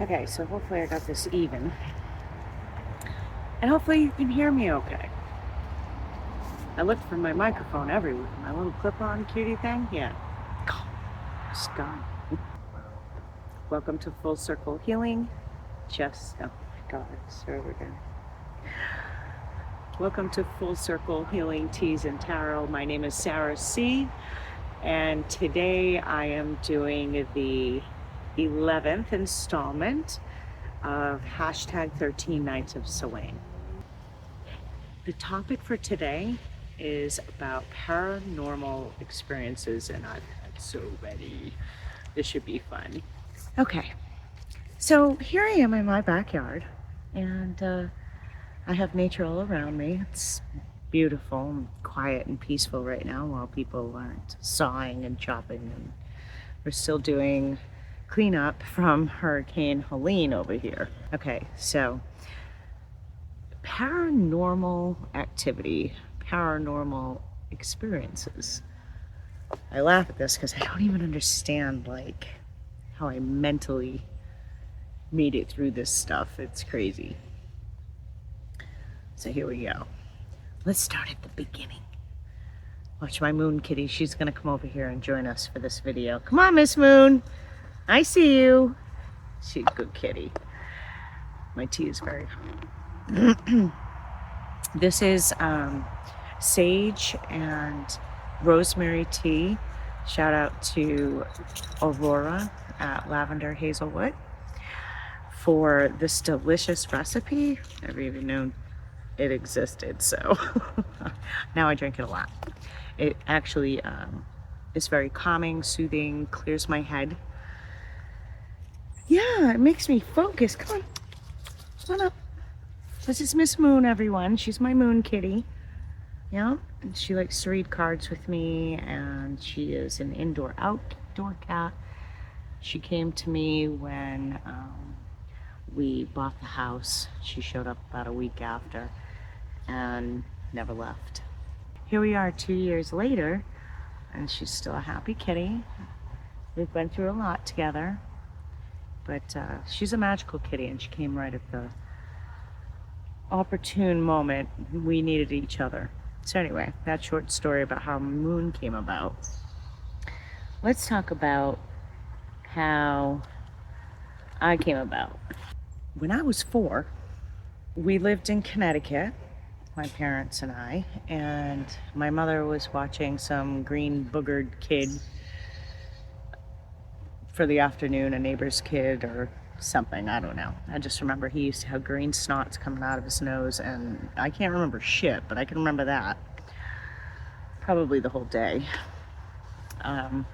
Okay, so hopefully I got this even. And hopefully you can hear me okay. I looked for my microphone everywhere. My little clip-on cutie thing, yeah. It's gone. Welcome to Full Circle Healing. Oh my God, server again. Welcome to Full Circle Healing Teas and Tarot. My name is Sarah C. And today I am doing the 11th installment of hashtag 13 Nights of Samhain. The topic for today is about paranormal experiences, and I've had so many. This should be fun. Okay, so here I am in my backyard, and I have nature all around me. It's beautiful and quiet and peaceful right now while people aren't sawing and chopping, and we're still doing cleanup from Hurricane Helene over here. Okay, so paranormal activity, paranormal experiences. I laugh at this because I don't even understand how I mentally made it through this stuff. It's crazy. So here we go. Let's start at the beginning. Watch my moon kitty. She's gonna come over here and join us for this video. Come on, Miss Moon. I see you. She's a good kitty. My tea is very hot. This is sage and rosemary tea. Shout out to Aurora at Lavender Hazelwood for this delicious recipe. Never even known it existed, so now I drink it a lot. It actually is very calming, soothing, clears my head. Yeah, it makes me focus. Come on up. This is Miss Moon, everyone. She's my moon kitty. Yeah, and she likes to read cards with me, and she is an outdoor cat. She came to me when we bought the house. She showed up about a week after and never left. Here we are 2 years later, and she's still a happy kitty. We've been through a lot together, but she's a magical kitty, and she came right at the opportune moment we needed each other. So anyway, that short story about how Moon came about. Let's talk about how I came about. When I was 4, we lived in Connecticut, my parents and I, and my mother was watching some green boogered kid for the afternoon, a neighbor's kid or something, I don't know. I just remember he used to have green snots coming out of his nose, and I can't remember shit, but I can remember that. Probably the whole day. And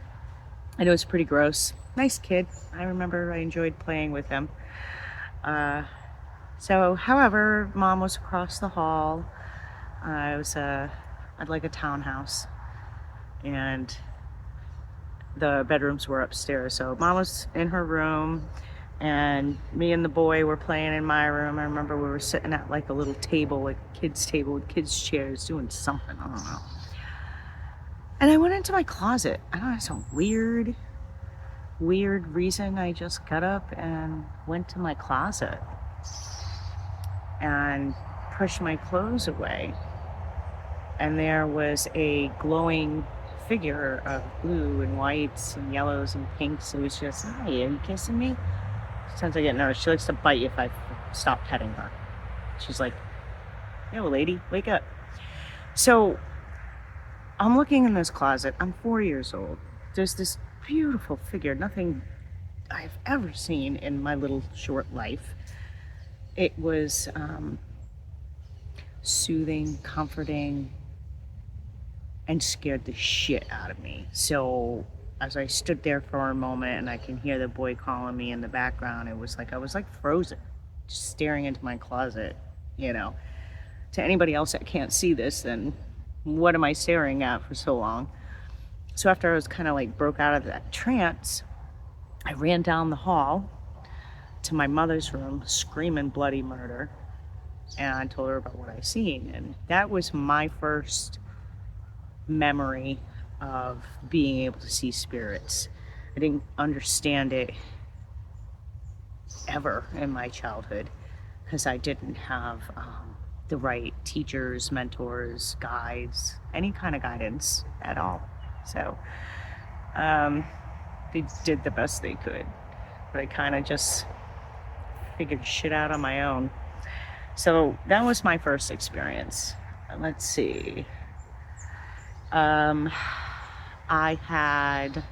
it was pretty gross. Nice kid. I remember I enjoyed playing with him. However, Mom was across the hall. I'd like a townhouse, and the bedrooms were upstairs. So Mom was in her room, and me and the boy were playing in my room. I remember we were sitting at like a little table, like a kid's table with kids' chairs, doing something, I don't know. And I went into my closet. I don't know, some weird reason. I just got up and went to my closet and pushed my clothes away. And there was a glowing figure of blue and whites and yellows and pinks. It was just, hi, are you kissing me? Sometimes I get nervous. She likes to bite if I stop petting her. She's like, yo, lady, wake up. So I'm looking in this closet. I'm 4 years old. There's this beautiful figure, nothing I've ever seen in my little short life. It was soothing, comforting, and scared the shit out of me. So as I stood there for a moment and I can hear the boy calling me in the background, it was like I was like frozen, just staring into my closet, you know. To anybody else that can't see this, then what am I staring at for so long? So after I was kind of like broke out of that trance, I ran down the hall to my mother's room screaming bloody murder, and I told her about what I seen. And that was my first memory of being able to see spirits. I didn't understand it ever in my childhood because I didn't have the right teachers, mentors, guides, any kind of guidance at all. So they did the best they could, but I kind of just figured shit out on my own. So that was my first experience. Let's see. I had,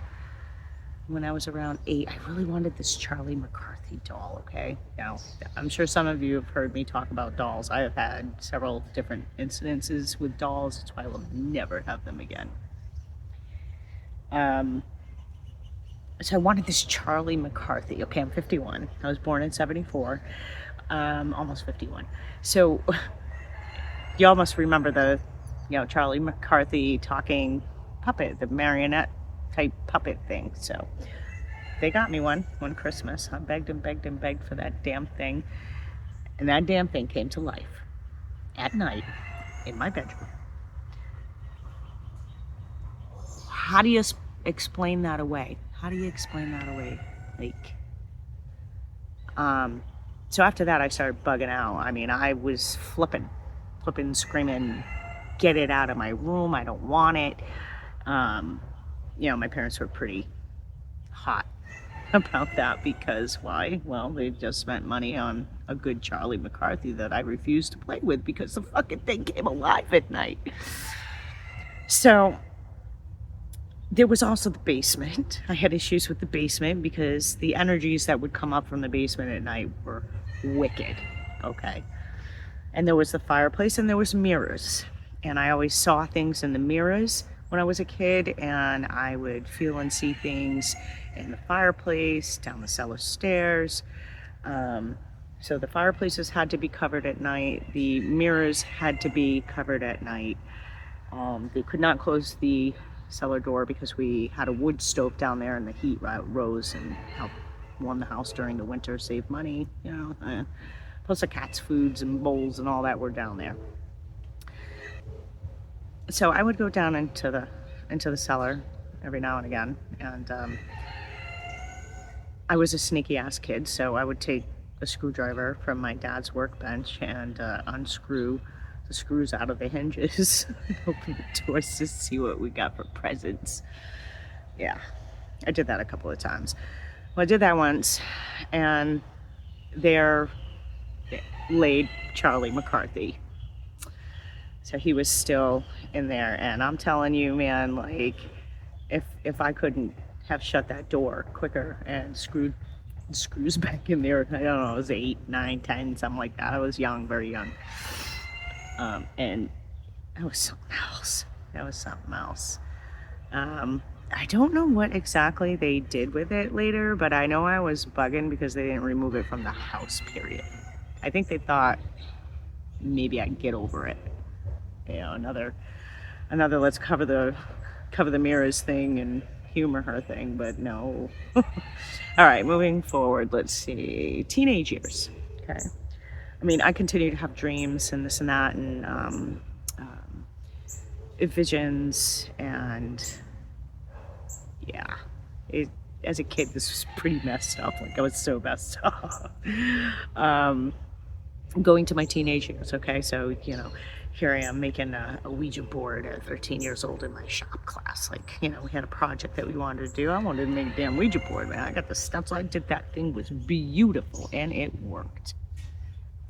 when I was around 8, I really wanted this Charlie McCarthy doll, okay? Now, I'm sure some of you have heard me talk about dolls. I have had several different incidences with dolls. That's why I will never have them again. So I wanted this Charlie McCarthy. Okay, I'm 51. I was born in 74, almost 51. So you all must remember the, Charlie McCarthy talking puppet, the marionette type puppet thing. So they got me one Christmas. I begged and begged and begged for that damn thing. And that damn thing came to life at night in my bedroom. How do you explain that away? How do you explain that away? So after that, I started bugging out. I mean, I was flipping, screaming, get it out of my room. I don't want it. My parents were pretty hot about that because why? Well, they just spent money on a good Charlie McCarthy that I refused to play with because the fucking thing came alive at night. So there was also the basement. I had issues with the basement because the energies that would come up from the basement at night were wicked, okay? And there was the fireplace and there was mirrors. And I always saw things in the mirrors when I was a kid, and I would feel and see things in the fireplace, down the cellar stairs. So the fireplaces had to be covered at night. The mirrors had to be covered at night. They could not close the cellar door because we had a wood stove down there and the heat rose and helped warm the house during the winter, save money, plus the cat's foods and bowls and all that were down there. So I would go down into the cellar every now and again, and I was a sneaky ass kid, so I would take a screwdriver from my dad's workbench and unscrew the screws out of the hinges and open the doors to see what we got for presents. Yeah, I did that a couple of times. Well, I did that once, and there laid Charlie McCarthy. So he was still in there, and I'm telling you, man, like, if I couldn't have shut that door quicker and screwed the screws back in there, I don't know, I was 8, 9, 10, something like that. I was young, very young. And that was something else. I don't know what exactly they did with it later, but I know I was bugging because they didn't remove it from the house, period. I think they thought maybe I'd get over it. Another let's cover the mirrors thing and humor her thing, but no. All right, moving forward, let's see. Teenage years, okay. I mean, I continue to have dreams and this and that, and visions, and yeah. As a kid, this was pretty messed up. Like, I was so messed up. Going to my teenage years, okay? So, here I am making a Ouija board at 13 years old in my shop class. Like, we had a project that we wanted to do. I wanted to make a damn Ouija board, man. I got the stencil. I did that thing. Was beautiful, and it worked.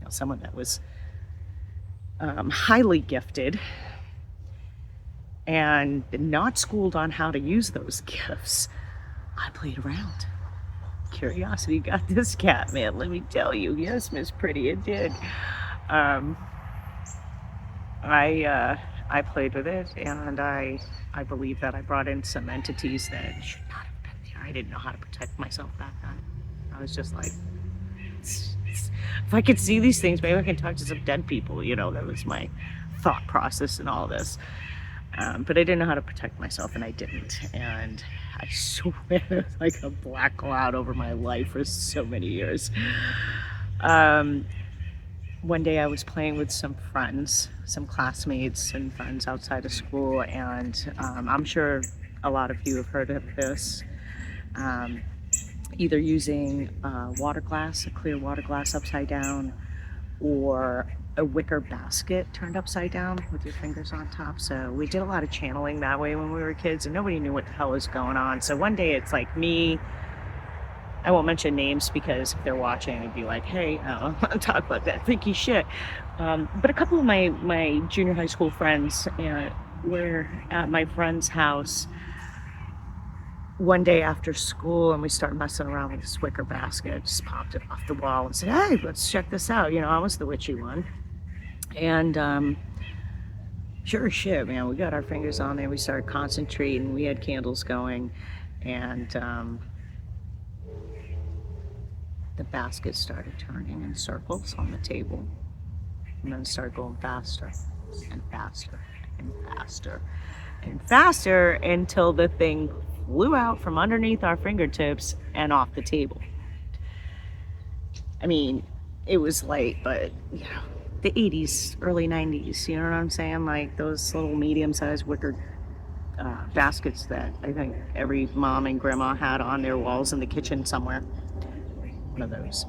Someone that was highly gifted and not schooled on how to use those gifts, I played around. Curiosity got this cat, man, let me tell you. Yes, Miss Pretty, it did. I played with it, and I believe that I brought in some entities that should not have been there. I didn't know how to protect myself back then. I was just like, if I could see these things, maybe I can talk to some dead people. That was my thought process and all this. But I didn't know how to protect myself, and I didn't. And I swear it was like a black cloud over my life for so many years. One day I was playing with some friends, some classmates and friends outside of school, and I'm sure a lot of you have heard of this. either using water glass, a clear water glass upside down, or a wicker basket turned upside down with your fingers on top. So we did a lot of channeling that way when we were kids, and nobody knew what the hell was going on. So one day it's like me, I won't mention names because if they're watching, it'd be like, hey, no, I'm talk about that freaky shit. But a couple of my junior high school friends were at my friend's house one day after school, and we started messing around with this wicker basket. Just popped it off the wall and said, hey, let's check this out. You know, I was the witchy one. And sure as shit, man, we got our fingers on there. We started concentrating. We had candles going, and the basket started turning in circles on the table, and then it started going faster and faster and faster and faster until the thing flew out from underneath our fingertips and off the table. I mean, it was late, but you know, the 80s, early 90s, you know what I'm saying? Like those little medium-sized wicker baskets that I think every mom and grandma had on their walls in the kitchen somewhere. One of those.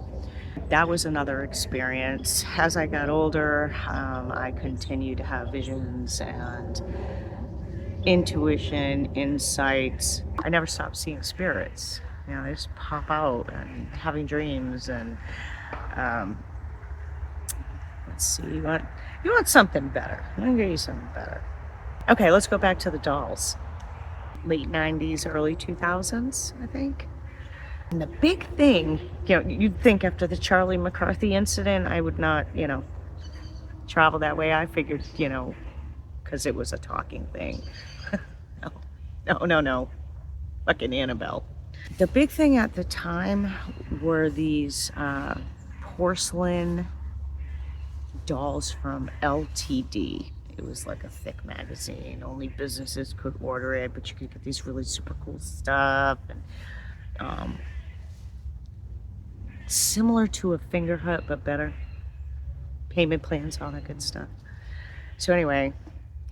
That was another experience. As I got older, I continued to have visions and intuition, insights. I never stopped seeing spirits. You know, they just pop out and having dreams. And let's see, you want something better. I'm gonna give you something better. Okay, let's go back to the dolls. Late 90s, early 2000s, I think. And the big thing, you know, you'd think after the Charlie McCarthy incident, I would not, you know, travel that way. I figured, you know, because it was a talking thing. No. Fucking Annabelle. The big thing at the time were these porcelain dolls from LTD. It was like a thick magazine. Only businesses could order it, but you could get these really super cool stuff. And similar to a finger hut, but better. Payment plans, all that good stuff. So anyway,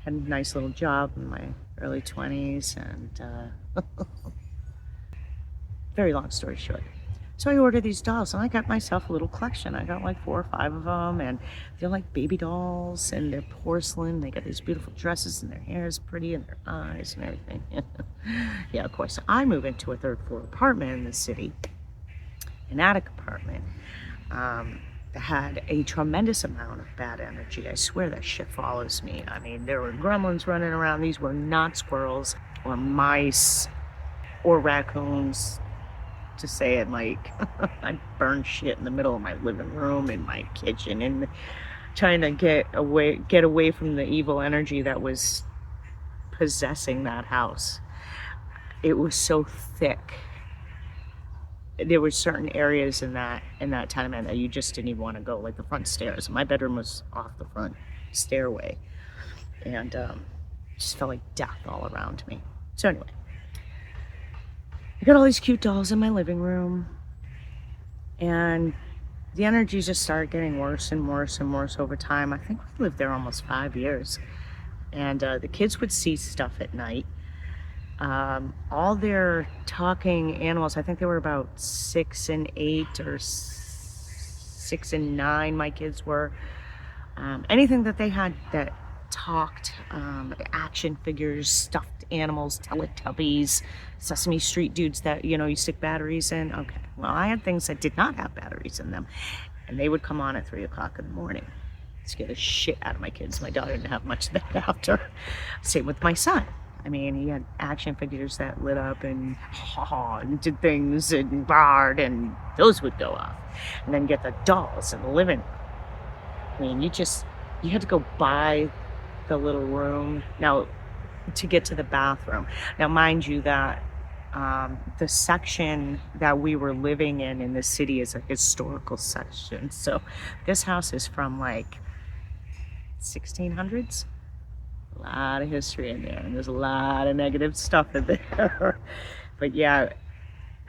had a nice little job in my early 20s, and very long story short. So I ordered these dolls, and I got myself a little collection. I got like 4 or 5 of them, and they're like baby dolls, and they're porcelain. They got these beautiful dresses, and their hair is pretty, and their eyes and everything. Yeah, of course. I move into a 3rd floor apartment in the city, an attic apartment. That had a tremendous amount of bad energy. I swear that shit follows me. I mean, there were gremlins running around. These were not squirrels or mice or raccoons. To say it like, I burned shit in the middle of my living room, in my kitchen, and trying to get away from the evil energy that was possessing that house. It was so thick. There were certain areas in that tenement that you just didn't even want to go, like the front stairs. My bedroom was off the front stairway, and just felt like death all around me. So anyway, I got all these cute dolls in my living room, and the energy just started getting worse and worse and worse over time. I think we lived there almost 5 years, and the kids would see stuff at night. All their talking animals, I think they were about 6 and 8 or 6 and 9, my kids were. Anything that they had that talked, action figures, stuffed animals, Teletubbies, Sesame Street dudes that, you know, you stick batteries in. Okay, well, I had things that did not have batteries in them, and they would come on at 3 o'clock in the morning. Scare the shit out of my kids. My daughter didn't have much of that after. Same with my son. I mean, he had action figures that lit up and and did things and barred, and those would go off. And then get the dolls in the living room. I mean, you had to go by the little room now to get to the bathroom. Now, mind you that the section that we were living in the city is a historical section. So this house is from like 1600s. A lot of history in there, and there's a lot of negative stuff in there. But yeah,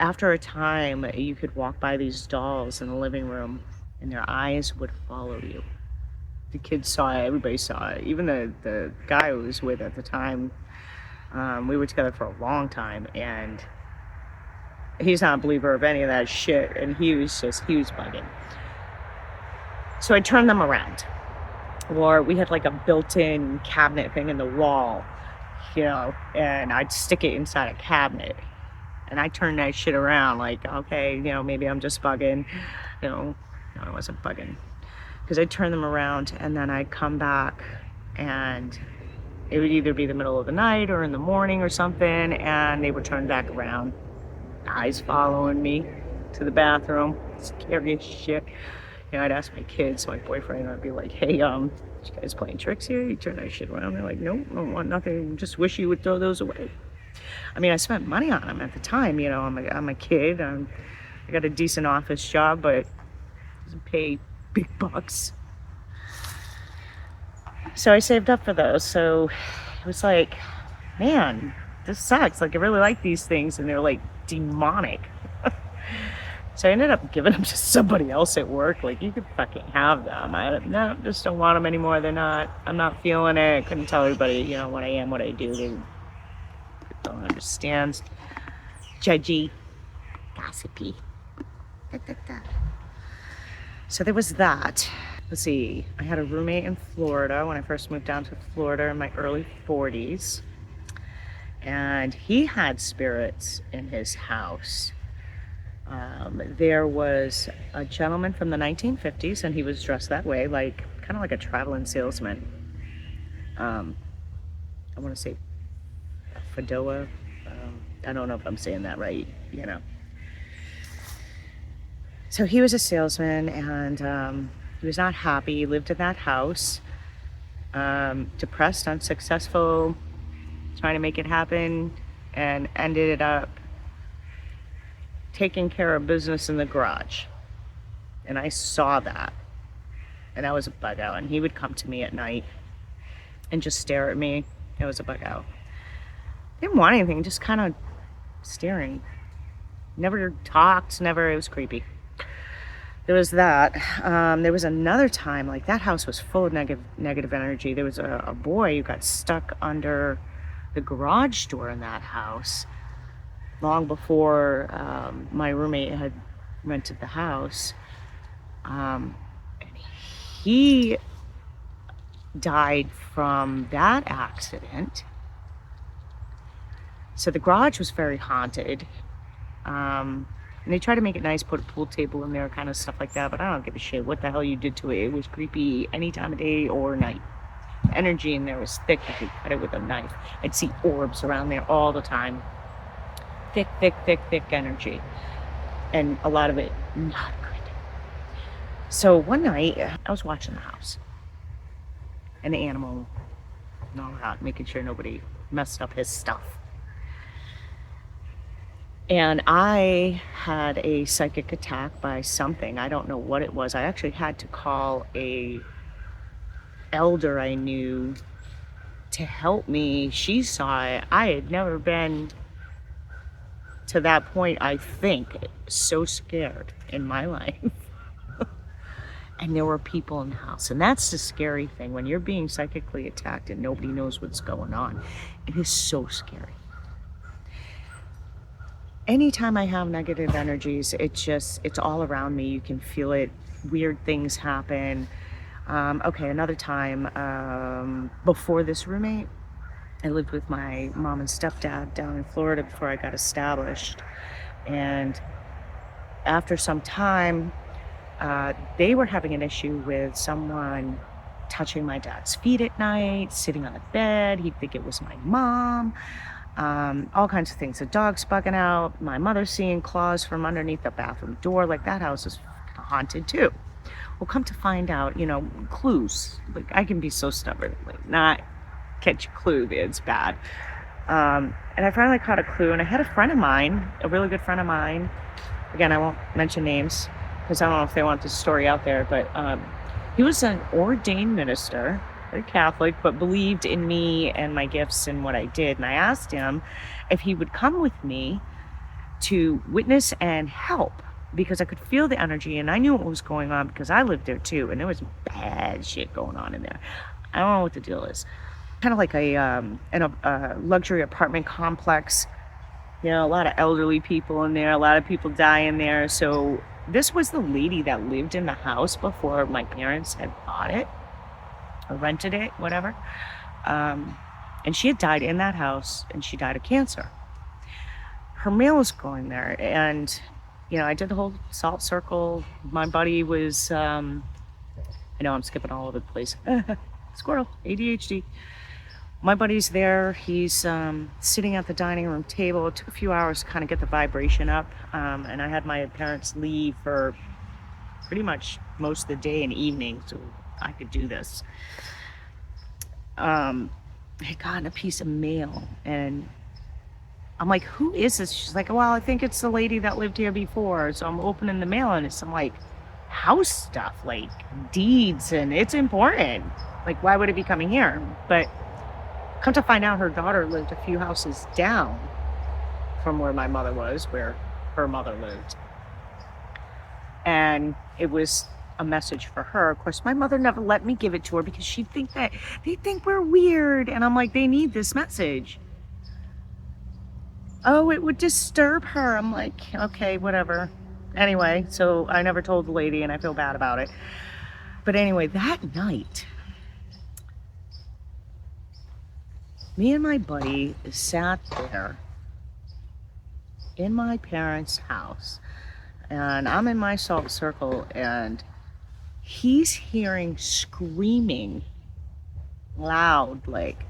after a time, you could walk by these dolls in the living room, and their eyes would follow you. The kids saw it, everybody saw it. Even the guy I was with at the time, we were together for a long time, and He's not a believer of any of that shit, and he was bugging. So I turned them around. Or we had like a built-in cabinet thing in the wall, and I'd stick it inside a cabinet. And I turned that shit around like, okay, maybe I'm just bugging. No, I wasn't bugging. Because I'd turn them around and then I'd come back and it would either be the middle of the night or in the morning or something, and they would turn back around. Eyes following me to the bathroom. Scary as shit. I'd ask my kids, my boyfriend, I'd be like, hey, you guys playing tricks here? You turn that shit around. They're like, nope, don't want nothing. Just wish you would throw those away. I mean, I spent money on them at the time. I'm a kid. I got a decent office job, but it doesn't pay big bucks. So I saved up for those. So it was like, man, this sucks. Like, I really like these things, and they're like demonic. So I ended up giving them to somebody else at work. Like, you could fucking have them. I just don't want them anymore. I'm not feeling it. Couldn't tell everybody, what I am, what I do. They don't understand. Judgy. Gossipy. So there was that. Let's see. I had a roommate in Florida when I first moved down to Florida in my early 40s. And he had spirits in his house. There was a gentleman from the 1950s, and he was dressed that way, kind of like a traveling salesman. I want to say fedora. I don't know if I'm saying that right, So he was a salesman, and he was not happy. He lived in that house, depressed, unsuccessful, trying to make it happen, and ended up taking care of business in the garage. And I saw that. And that was a bug out. And he would come to me at night and just stare at me. It was a bug out. Didn't want anything, just kind of staring. Never talked, it was creepy. There was that. There was another time, like, that house was full of negative energy. There was a boy who got stuck under the garage door in that house long before my roommate had rented the house. And he died from that accident. So the garage was very haunted. And they tried to make it nice, put a pool table in there, kind of stuff like that, but I don't give a shit what the hell you did to it. It was creepy any time of day or night. The energy in there was thick. I could cut it with a knife. I'd see orbs around there all the time. Thick energy. And a lot of it not good. So one night, I was watching the house. And the animal and all that, making sure nobody messed up his stuff. And I had a psychic attack by something. I don't know what it was. I actually had to call a elder I knew to help me. She saw it. I had never been to that point, I think, so scared in my life. And there were people in the house. And that's the scary thing. When you're being psychically attacked and nobody knows what's going on, it is so scary. Anytime I have negative energies, it's all around me. You can feel it. Weird things happen. Okay, another time, before this roommate, I lived with my mom and stepdad down in Florida before I got established. And after some time, they were having an issue with someone touching my dad's feet at night, sitting on the bed. He'd think it was my mom. All kinds of things. The dog's bugging out. My mother seeing claws from underneath the bathroom door. Like, that house is haunted too. Well, come to find out, clues. Like, I can be so stubborn, like, not catch a clue. It's bad. And I finally caught a clue, and I had a friend of mine, a really good friend of mine. Again, I won't mention names because I don't know if they want this story out there, but he was an ordained minister, very Catholic, but believed in me and my gifts and what I did. And I asked him if he would come with me to witness and help, because I could feel the energy and I knew what was going on because I lived there too, and there was bad shit going on in there. I don't know what the deal is. Kind of like a luxury apartment complex You know, a lot of elderly people in there, a lot of people die in there. So this was the lady that lived in the house before my parents had bought it or rented it, whatever. And she had died in that house, and she died of cancer. Her mail was going there, and you know, I did the whole salt circle. My buddy was, I know I'm skipping all over the place. Squirrel, ADHD. My buddy's there. He's sitting at the dining room table. It took a few hours to kind of get the vibration up, and I had my parents leave for pretty much most of the day and evening, so I could do this. I had gotten a piece of mail, and I'm like, who is this? She's like, well, I think it's the lady that lived here before. So I'm opening the mail, and it's some like house stuff, like deeds, and it's important. Like, why would it be coming here? But come to find out, her daughter lived a few houses down from where my mother was, where her mother lived. And it was a message for her. Of course, my mother never let me give it to her because she'd think that they think we're weird. And I'm like, they need this message. Oh, it would disturb her. I'm like, okay, whatever. Anyway, so I never told the lady, and I feel bad about it. But anyway, that night, me and my buddy sat there in my parents' house, and I'm in my salt circle, and he's hearing screaming loud, like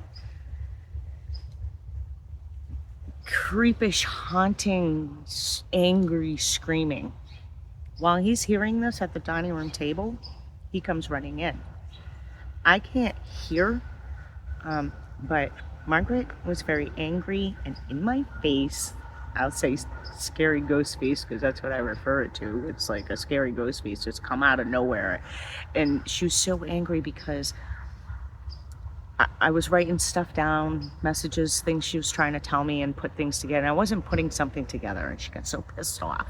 creepish, haunting, angry screaming. While he's hearing this at the dining room table, he comes running in. I can't hear, but Margaret was very angry and in my face. I'll say scary ghost face because that's what I refer it to. It's like a scary ghost face just come out of nowhere. And she was so angry because I was writing stuff down, messages, things she was trying to tell me and put things together. And I wasn't putting something together, and she got so pissed off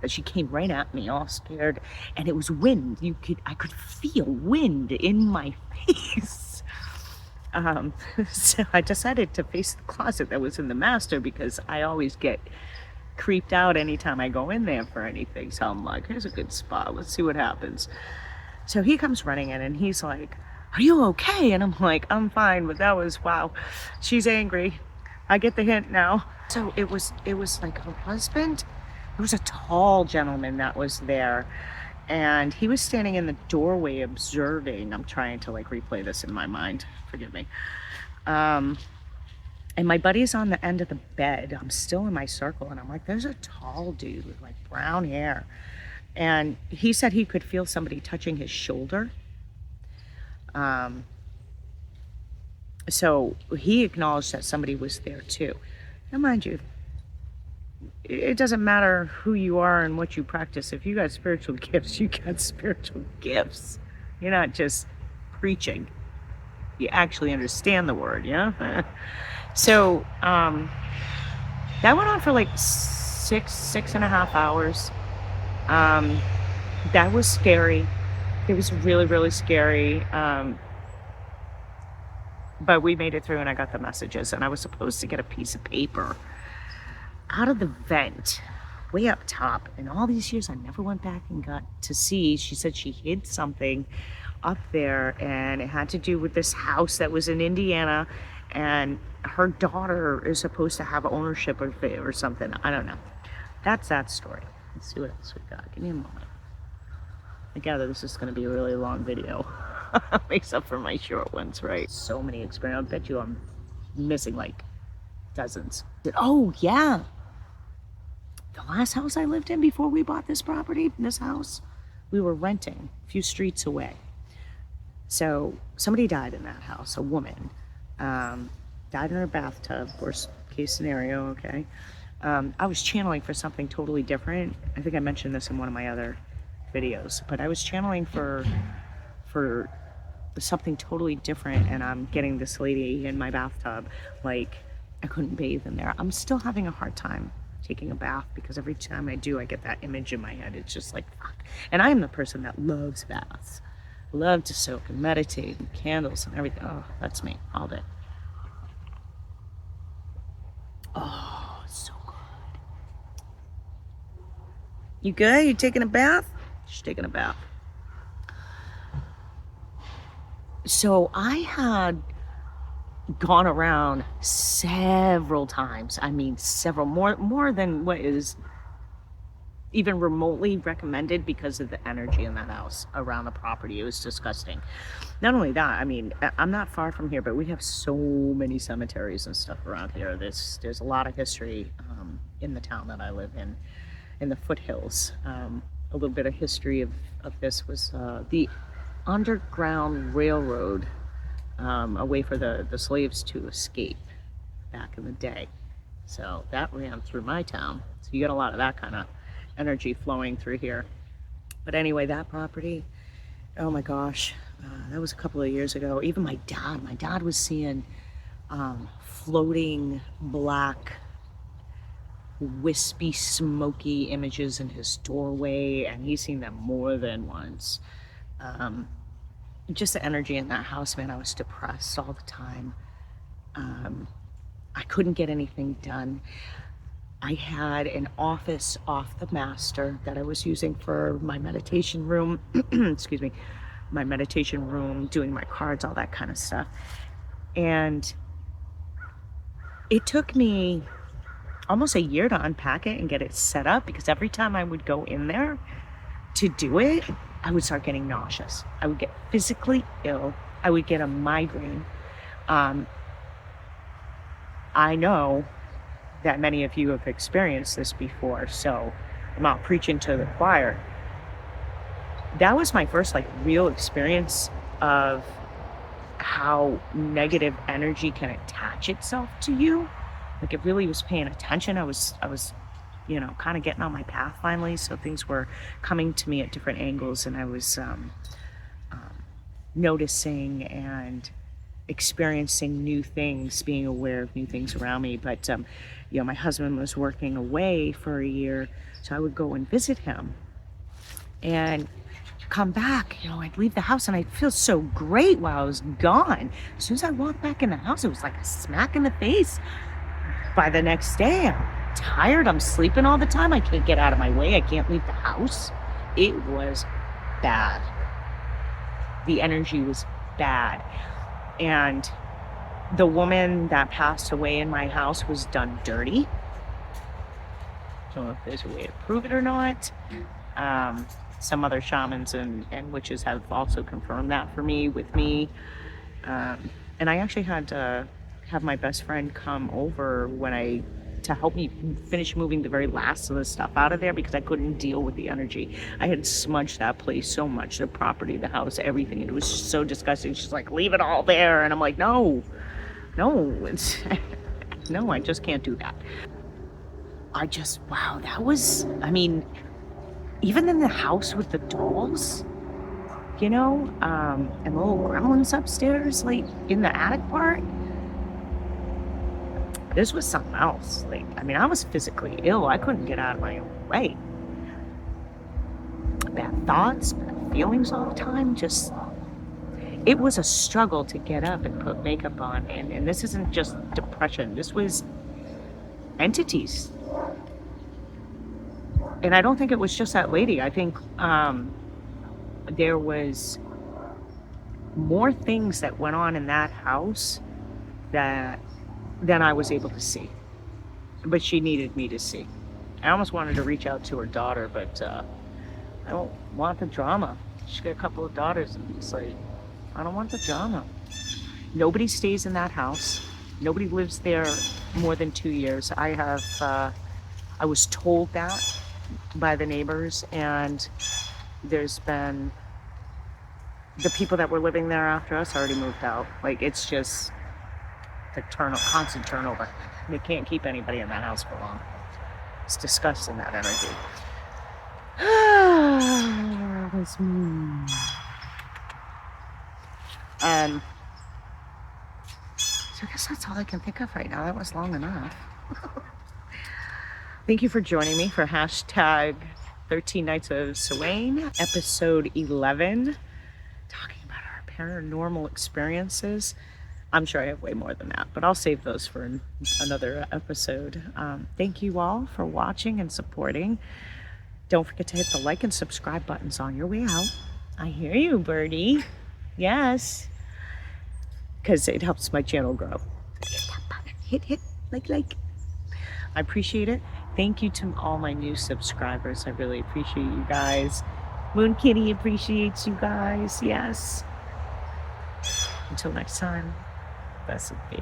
that she came right at me all scared. And it was wind. I could feel wind in my face. So I decided to face the closet that was in the master because I always get creeped out anytime I go in there for anything. So I'm like, here's a good spot. Let's see what happens. So he comes running in and he's like, are you okay? And I'm like, I'm fine. But that was, wow, she's angry. I get the hint now. So it was like her husband. It was a tall gentleman that was there. And he was standing in the doorway observing. I'm trying to like replay this in my mind. Forgive me. And my buddy's on the end of the bed. I'm still in my circle. And I'm like, there's a tall dude with like brown hair. And he said he could feel somebody touching his shoulder. So he acknowledged that somebody was there too. Now, mind you, it doesn't matter who you are and what you practice. If you got spiritual gifts, you got spiritual gifts. You're not just preaching. You actually understand the word, yeah? So that went on for like 6.5 hours. That was scary. It was really, really scary. But we made it through and I got the messages, and I was supposed to get a piece of paper out of the vent way up top. And all these years I never went back and got to see. She said she hid something up there, and it had to do with this house that was in Indiana, and her daughter is supposed to have ownership of it or something. I don't know. That's that story. Let's see what else we got. Give me a moment. I gather this is going to be a really long video. Makes up for my short ones, right? So many experiences. I bet you I'm missing like dozens. Oh, yeah. The last house I lived in before we bought this property, this house, we were renting a few streets away. So somebody died in that house, a woman. Died in her bathtub, worst case scenario, okay? I was channeling for something totally different. I think I mentioned this in one of my other videos, but I was channeling for something totally different, and I'm getting this lady in my bathtub. Like, I couldn't bathe in there. I'm still having a hard time taking a bath because every time I do, I get that image in my head. It's just like, fuck. And I am the person that loves baths. Love to soak and meditate and candles and everything. Oh, that's me all day. Oh, it's so good. You good? You taking a bath? She's taking a bath. So I had gone around several times. I mean, several more than what is even remotely recommended because of the energy in that house around the property. It was disgusting. Not only that, I mean, I'm not far from here, but we have so many cemeteries and stuff around here. There's a lot of history in the town that I live in the foothills. A little bit of history of this was the Underground Railroad, a way for the slaves to escape back in the day. So that ran through my town. So you get a lot of that kind of energy flowing through here. But anyway, that property, oh my gosh, that was a couple of years ago. Even my dad was seeing floating black, wispy, smoky images in his doorway, and he's seen them more than once. Just the energy in that house, man, I was depressed all the time. I couldn't get anything done. I had an office off the master that I was using for my meditation room, excuse me, my meditation room, doing my cards, all that kind of stuff. And it took me almost a year to unpack it and get it set up, because every time I would go in there to do it, I would start getting nauseous. I would get physically ill. I would get a migraine. I know that many of you have experienced this before, so I'm not preaching to the choir. That was my first real experience of how negative energy can attach itself to you. It really was paying attention. I was kind of getting on my path finally, so things were coming to me at different angles, and I was noticing and experiencing new things, being aware of new things around me. But my husband was working away for a year, so I would go and visit him and come back. I'd leave the house and I'd feel so great while I was gone. As soon as I walked back in the house, it was like a smack in the face. By the next day, I'm tired, I'm sleeping all the time, I can't get out of my way, I can't leave the house. It was bad. The energy was bad. And the woman that passed away in my house was done dirty. I don't know if there's a way to prove it or not. Some other shamans and witches have also confirmed that for me, with me. And I actually had to have my best friend come over to help me finish moving the very last of the stuff out of there, because I couldn't deal with the energy. I had smudged that place so much, the property, the house, everything. It was so disgusting. She's like, leave it all there. And I'm like, no, it's no, I just can't do that. Wow, that was, even in the house with the dolls, and the little gremlins upstairs, in the attic part, this was something else. I was physically ill. I couldn't get out of my own way. Bad thoughts, bad feelings all the time. It was a struggle to get up and put makeup on. And this isn't just depression. This was entities. And I don't think it was just that lady. I think there was more things that went on in that house than I was able to see. But she needed me to see. I almost wanted to reach out to her daughter, but I don't want the drama. She's got a couple of daughters, and it's like, I don't want the drama. Nobody stays in that house. Nobody lives there more than 2 years. I was told that by the neighbors, and there's been the people that were living there after us already moved out. It's just the constant turnover. They can't keep anybody in that house for long. It's disgusting, that energy. So I guess that's all I can think of right now. That was long enough. Thank you for joining me for hashtag 13 Nights of Samhain, episode 11, talking about our paranormal experiences. I'm sure I have way more than that, but I'll save those for another episode. Thank you all for watching and supporting. Don't forget to hit the like and subscribe buttons on your way out. I hear you, birdie. Yes. Because it helps my channel grow. Hit that button. Hit, like. I appreciate it. Thank you to all my new subscribers. I really appreciate you guys. Moon Kitty appreciates you guys. Yes. Until next time, blessed be.